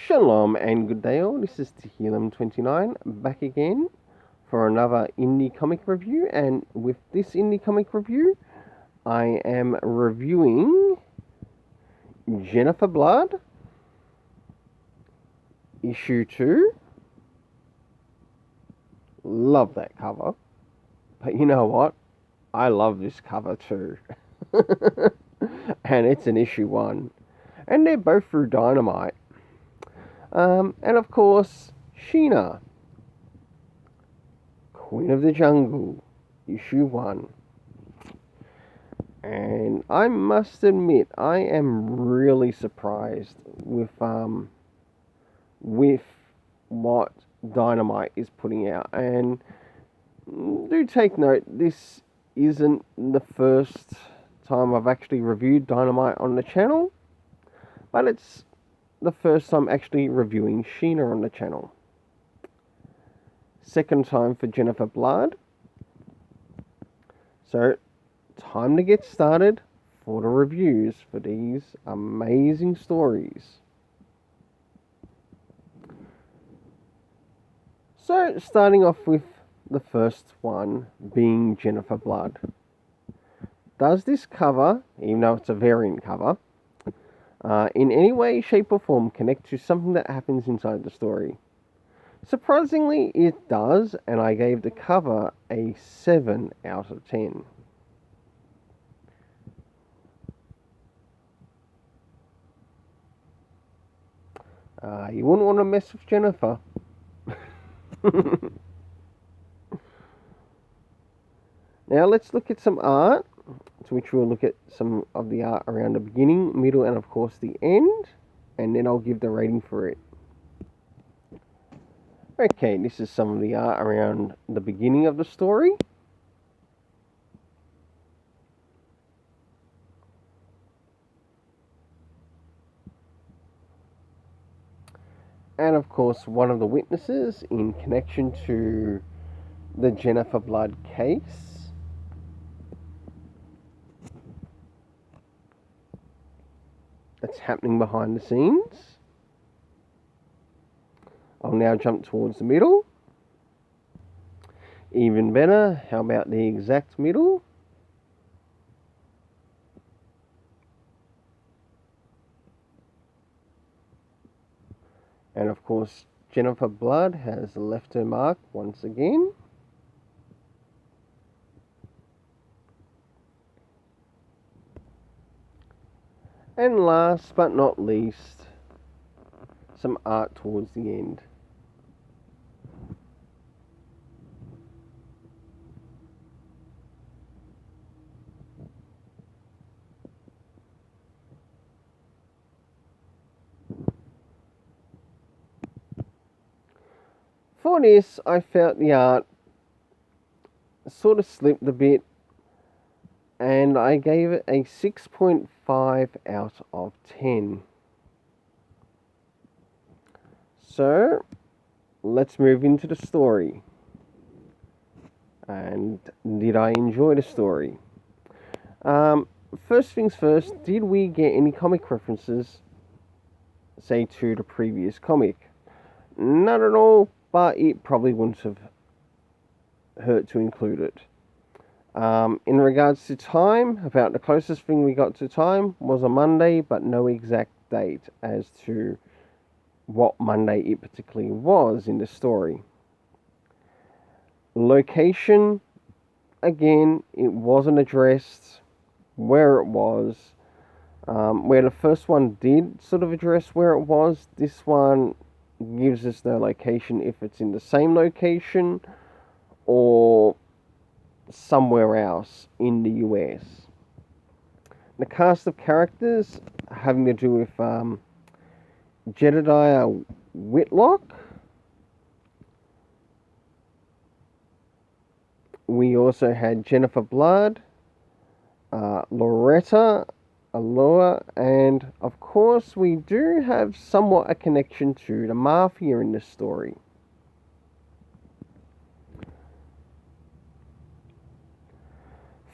Shalom and good day all, this is Tehillim29 back again for another indie comic review, and with this indie comic review I am reviewing Jennifer Blood, issue 2. Love that cover, but you know what, I love this cover too. And it's an issue 1, and they're both through Dynamite. And of course, Sheena, Queen of the Jungle, issue 1. And I must admit, I am really surprised with what Dynamite is putting out. And do take note, this isn't the first time I've actually reviewed Dynamite on the channel, but it's the first time actually reviewing Sheena on the channel. Second time for Jennifer Blood. So, time to get started for the reviews for these amazing stories. So, starting off with the first one being Jennifer Blood. Does this cover, even though it's a variant cover, in any way, shape or form connect to something that happens inside the story? Surprisingly, it does, and I gave the cover a 7 out of 10. You wouldn't want to mess with Jennifer. Now let's look at some art, to which we'll look at some of the art around the beginning, middle, and of course the end, and then I'll give the rating for it. Okay, this is some of the art around the beginning of the story. And of course, one of the witnesses in connection to the Jennifer Blood case. That's happening behind the scenes. I'll now jump towards the middle. Even better, how about the exact middle? And of course, Jennifer Blood has left her mark once again. And last but not least, some art towards the end. For this, I felt the art sort of slipped a bit, and I gave it a 6.5 out of 10. So, let's move into the story. And did I enjoy the story? First things first, did we get any comic references, say, to the previous comic? Not at all, but it probably wouldn't have hurt to include it. In regards to time, about the closest thing we got to time was a Monday, but no exact date as to what Monday it particularly was in the story. Location, again, it wasn't addressed where it was. Where the first one did sort of address where it was, this one gives us no location, if it's in the same location or somewhere else in the US. The cast of characters having to do with Jedediah Whitlock. We also had Jennifer Blood, Loretta, Aloha, and of course we do have somewhat a connection to the Mafia in this story.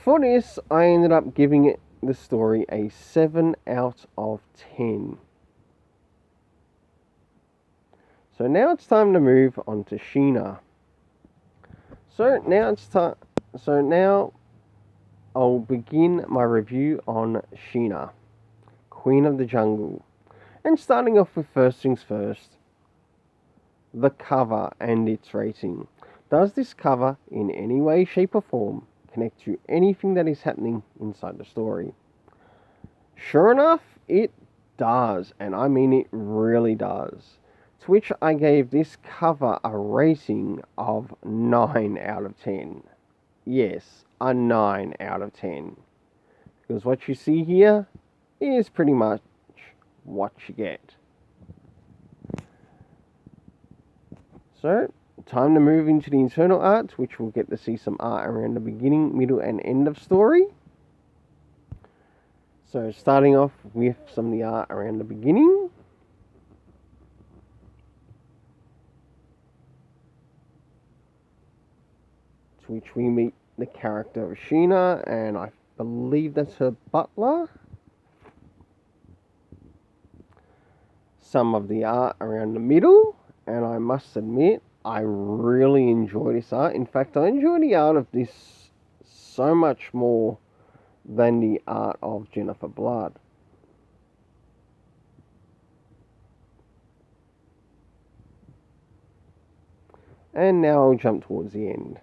For this, I ended up giving it the story a 7 out of 10. So now it's time to move on to Sheena. So now I'll begin my review on Sheena, Queen of the Jungle. And starting off with first things first, the cover and its rating. Does this cover in any way, shape or form connect to anything that is happening inside the story? Sure enough, it does, and I mean it really does. To which I gave this cover a rating of 9 out of 10. Yes, a 9 out of 10. Because what you see here is pretty much what you get. So, time to move into the internal art, which we'll get to see some art around the beginning, middle and end of story. So starting off with some of the art around the beginning. To which we meet the character of Sheena, and I believe that's her butler. Some of the art around the middle, and I must admit, I really enjoy this art. In fact, I enjoy the art of this so much more than the art of Jennifer Blood. And now I'll jump towards the end.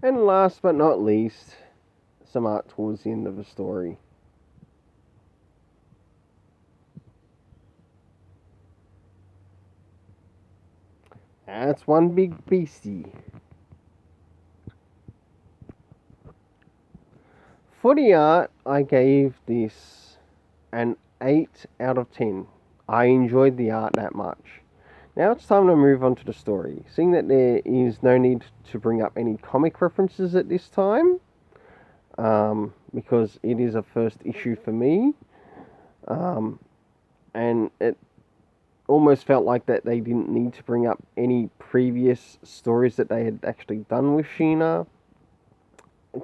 And last but not least, some art towards the end of the story. That's one big beastie. For the art, I gave this an 8 out of 10. I enjoyed the art that much. Now it's time to move on to the story. Seeing that there is no need to bring up any comic references at this time, because it is a first issue for me, and it almost felt like that they didn't need to bring up any previous stories that they had actually done with Sheena,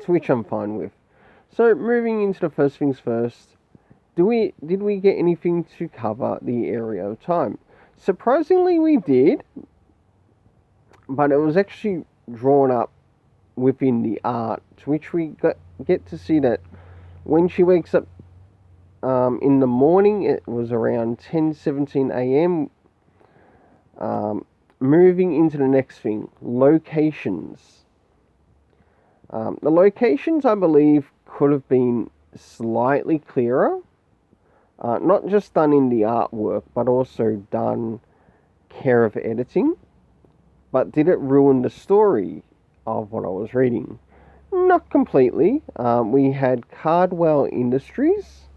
to which I'm fine with. So moving into the first things first, did we get anything to cover the area of time? Surprisingly, we did, but it was actually drawn up within the art, to which we get to see that when she wakes up in the morning, it was around 10:17 a.m. Moving into the next thing, locations. The locations, I believe, could have been slightly clearer. Not just done in the artwork, but also done care of editing. But did it ruin the story of what I was reading? Not completely. We had Cardwell Industries,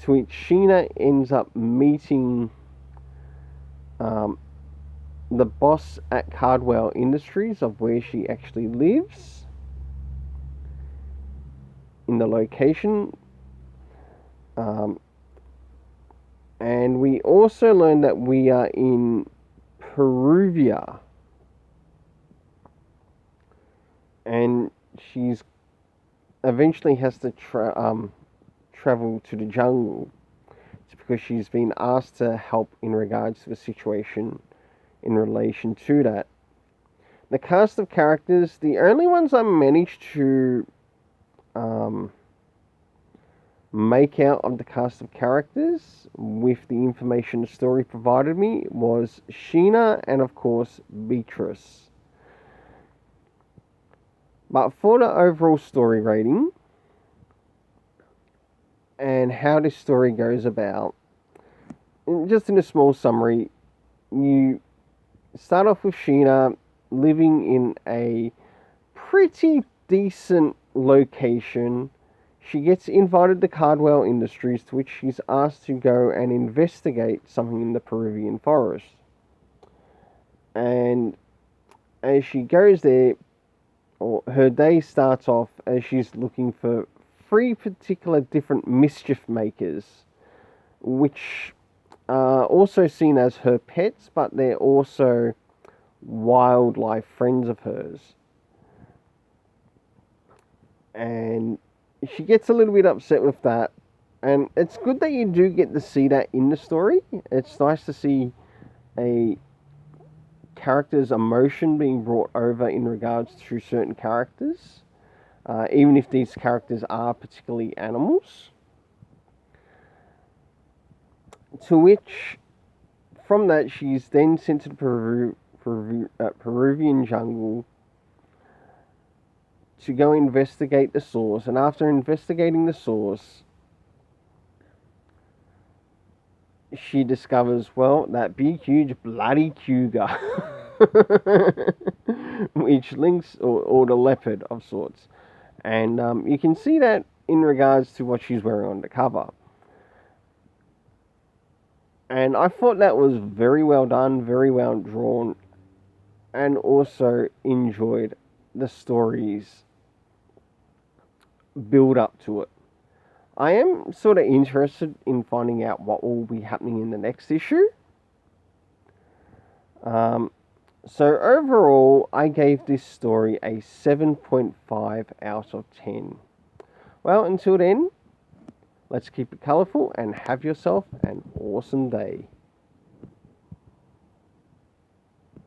to which Sheena ends up meeting the boss at Cardwell Industries of where she actually lives in the location. And we also learned that we are in Peruvia. And she's eventually has to travel to the jungle. It's because she's been asked to help in regards to the situation in relation to that. The cast of characters, the only ones I managed to make out of the cast of characters with the information the story provided me was Sheena and of course Beatrice. But for the overall story rating and how this story goes about, just in a small summary, you start off with Sheena living in a pretty decent location. She gets invited to Cardwell Industries, to which she's asked to go and investigate something in the Peruvian forest. And as she goes there, or her day starts off as she's looking for 3 particular different mischief makers, which are also seen as her pets, but they're also wildlife friends of hers. And she gets a little bit upset with that, and it's good that you do get to see that in the story. It's nice to see a character's emotion being brought over in regards to certain characters, even if these characters are particularly animals. To which, from that, she's then sent to the Peruvian jungle to go investigate the source. And after investigating the source, she discovers, well, that big, huge, bloody cougar, which links, or the leopard of sorts. And you can see that in regards to what she's wearing on the cover. And I thought that was very well done, very well drawn, and also enjoyed the story's build up to it. I am sort of interested in finding out what will be happening in the next issue. So overall, I gave this story a 7.5 out of 10. Well, until then, let's keep it colourful and have yourself an awesome day.